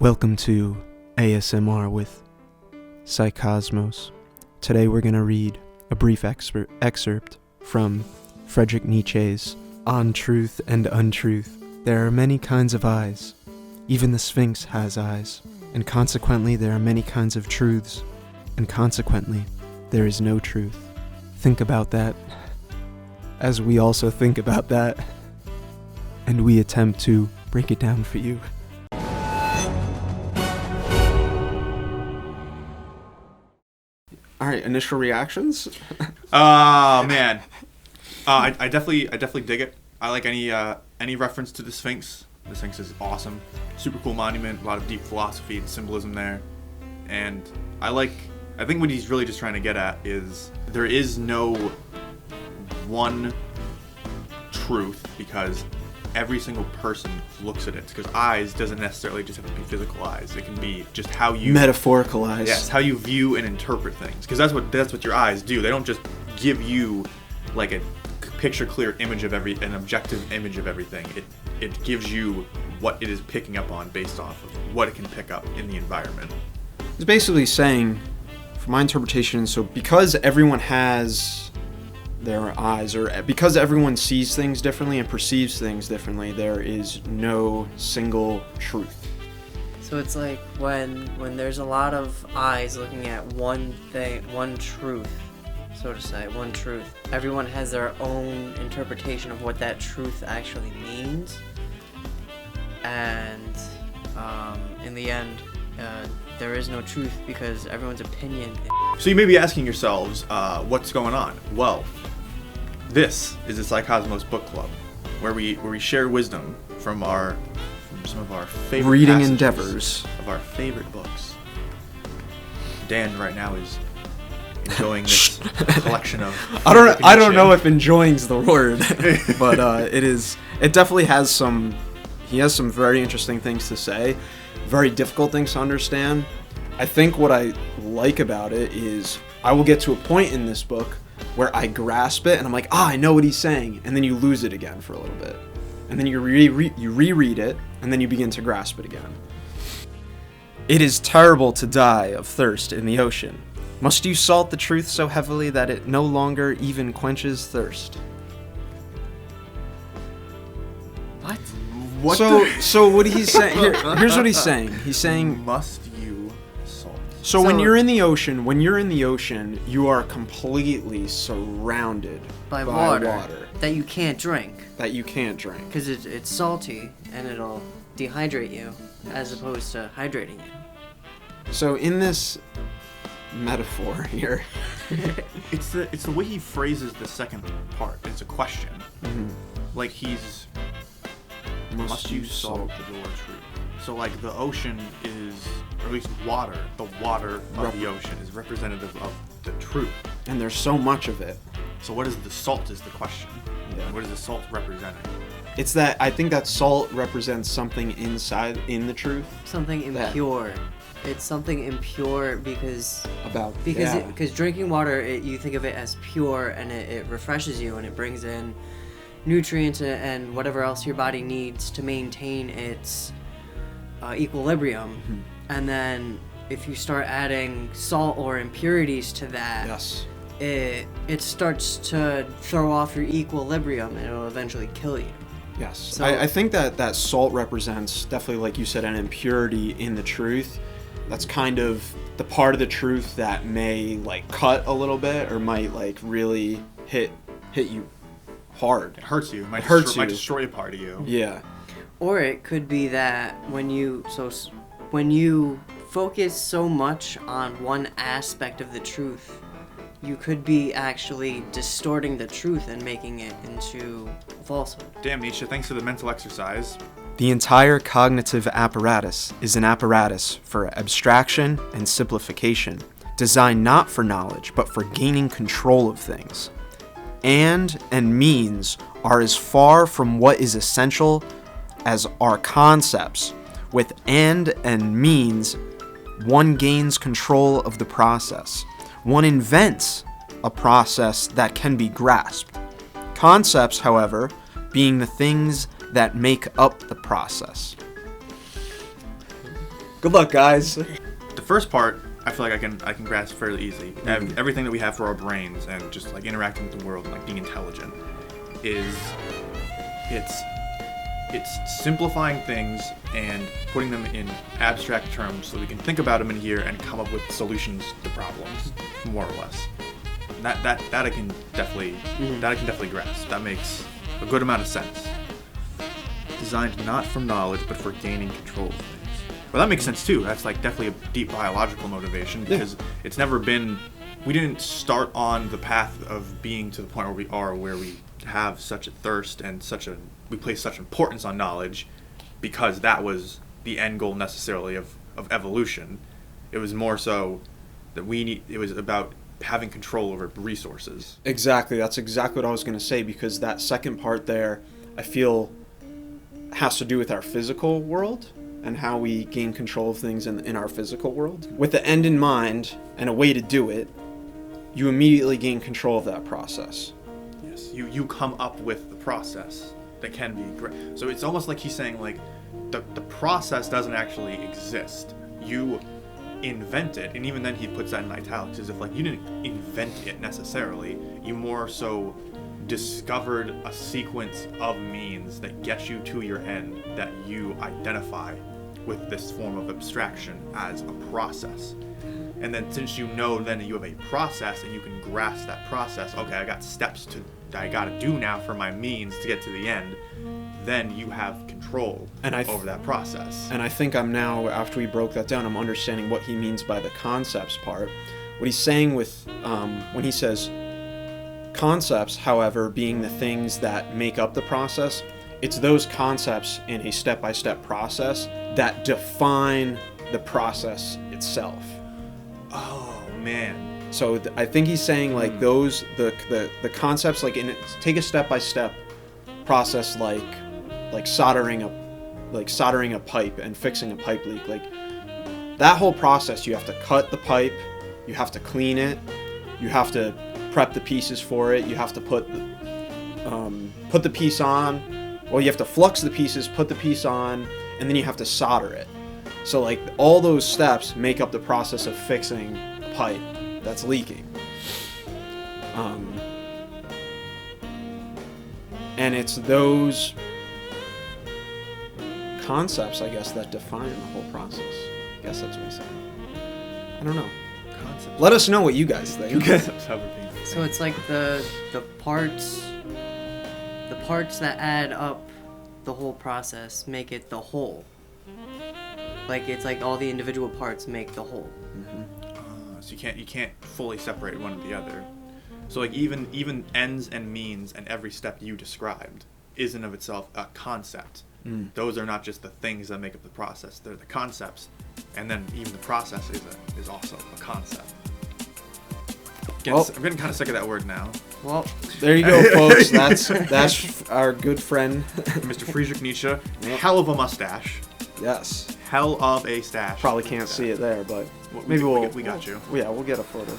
Welcome to ASMR with Psycosmos. Today we're going to read a brief excerpt from Frederick Nietzsche's Untruth and Untruth. There are many kinds of eyes. Even the Sphinx has eyes, and consequently there are many kinds of truths, and consequently there is no truth. Think about that, as we also think about that, and we attempt to break it down for you. All right, initial reactions? Man. I definitely dig it. I like any reference to the Sphinx. The Sphinx is awesome. Super cool monument, a lot of deep philosophy and symbolism there. And I think what he's really just trying to get at is there is no one truth, because every single person looks at it. Because eyes doesn't necessarily just have to be physical eyes. It can be just how you... Metaphorical eyes. Yes, how you view and interpret things. Because that's what your eyes do. They don't just give you like a picture-clear image of an objective image of everything. It gives you what it is picking up on based off of what it can pick up in the environment. It's basically saying, from my interpretation, so because everyone has their eyes, or because everyone sees things differently and perceives things differently, there is no single truth. So it's like when there's a lot of eyes looking at one thing, one truth, so to say, one truth. Everyone has their own interpretation of what that truth actually means, and in the end, there is no truth because everyone's opinion. So you may be asking yourselves, what's going on? Well, this is the Psycosmos Book Club, where we share wisdom from some of our favorite reading passages endeavors of our favorite books. Dan right now is enjoying this collection of... I don't know if enjoying's the word, but it definitely has some... He has some very interesting things to say, very difficult things to understand. I think what I like about it is I will get to a point in this book where I grasp it and I'm like, I know what he's saying, and then you lose it again for a little bit. And then you reread it, and then you begin to grasp it again. It is terrible to die of thirst in the ocean. Must you salt the truth so heavily that it no longer even quenches thirst? What? So what he's saying here's what he's saying. He's saying, must you salt? So when you're in the ocean, you are completely surrounded by water that you can't drink. Because it's salty and it'll dehydrate you as opposed to hydrating you. So in this metaphor here, it's the way he phrases the second part. It's a question. Mm-hmm. Like he's... Must you salt the door truth? So like the ocean is, or at least water, the water of the ocean is representative of the truth. And there's so much of it. So what is the salt is the question. Yeah. What is the salt representing? It's that, I think that salt represents something in the truth. Something impure. It's something impure because drinking water, you think of it as pure, and it refreshes you and it brings in nutrients and whatever else your body needs to maintain its equilibrium. Mm-hmm. And then if you start adding salt or impurities to that, yes, it starts to throw off your equilibrium and it'll eventually kill you. Yes. So, I think that salt represents, definitely like you said, an impurity in the truth. That's kind of the part of the truth that may like cut a little bit, or might like really hit you hard. It hurts you. It might destroy a part of you. Yeah. Or it could be that when you focus so much on one aspect of the truth, you could be actually distorting the truth and making it into falsehood. Damn, Nietzsche, thanks for the mental exercise. The entire cognitive apparatus is an apparatus for abstraction and simplification, designed not for knowledge, but for gaining control of things. And means are as far from what is essential as are concepts. With and means, one gains control of the process. One invents a process that can be grasped. Concepts, however, being the things that make up the process. Good luck, guys. The first part, I feel like I can grasp fairly easily. Everything that we have for our brains and just like interacting with the world and like being intelligent is it's simplifying things and putting them in abstract terms so we can think about them in here and come up with solutions to problems, more or less. That I can definitely grasp. That makes a good amount of sense. Designed not from knowledge but for gaining control of things. Well, that makes sense too. That's like definitely a deep biological motivation because it's never been. We didn't start on the path of being to the point where we are, where we have such a thirst and we place such importance on knowledge, because that was the end goal necessarily of evolution. It was more so that it was about having control over resources. Exactly. That's exactly what I was going to say, because that second part there, I feel, has to do with our physical world and how we gain control of things in our physical world. With the end in mind and a way to do it, you immediately gain control of that process. Yes, you come up with the process that can be great. So it's almost like he's saying, like, the process doesn't actually exist. You invent it, and even then he puts that in italics, as if like you didn't invent it necessarily. You more so discovered a sequence of means that gets you to your end that you identify with this form of abstraction as a process. And then since you know then that you have a process and you can grasp that process, okay, I got steps that I gotta do now for my means to get to the end, then you have control over that process. And I think I'm now, after we broke that down, I'm understanding what he means by the concepts part. What he's saying with, when he says concepts, however, being the things that make up the process, it's those concepts in a step-by-step process that define the process itself. Oh, man. So I think he's saying like those, the concepts, like take a step-by-step process like soldering a pipe and fixing a pipe leak. Like that whole process, you have to cut the pipe, you have to clean it, you have to prep the pieces for it, you have to put the piece on. Well, you have to flux the pieces, put the piece on, and then you have to solder it. So like all those steps make up the process of fixing a pipe that's leaking. And it's those concepts, I guess, that define the whole process. I guess that's what he's saying. I don't know. Concepts. Let us know what you guys think. So it's like the parts that add up the whole process make it the whole. Like it's like all the individual parts make the whole. So you can't fully separate one or the other. So like even ends and means and every step you described is in of itself a concept. Those are not just the things that make up the process; they're the concepts, and then even the process is also a concept. I'm getting kind of sick of that word now. Well, there you go, folks. That's our good friend, Mr. Frederick Nietzsche. Hell of a mustache. Yes. Hell of a stash. Probably can't see it there, but Well, maybe we got you. Yeah, we'll get a photo.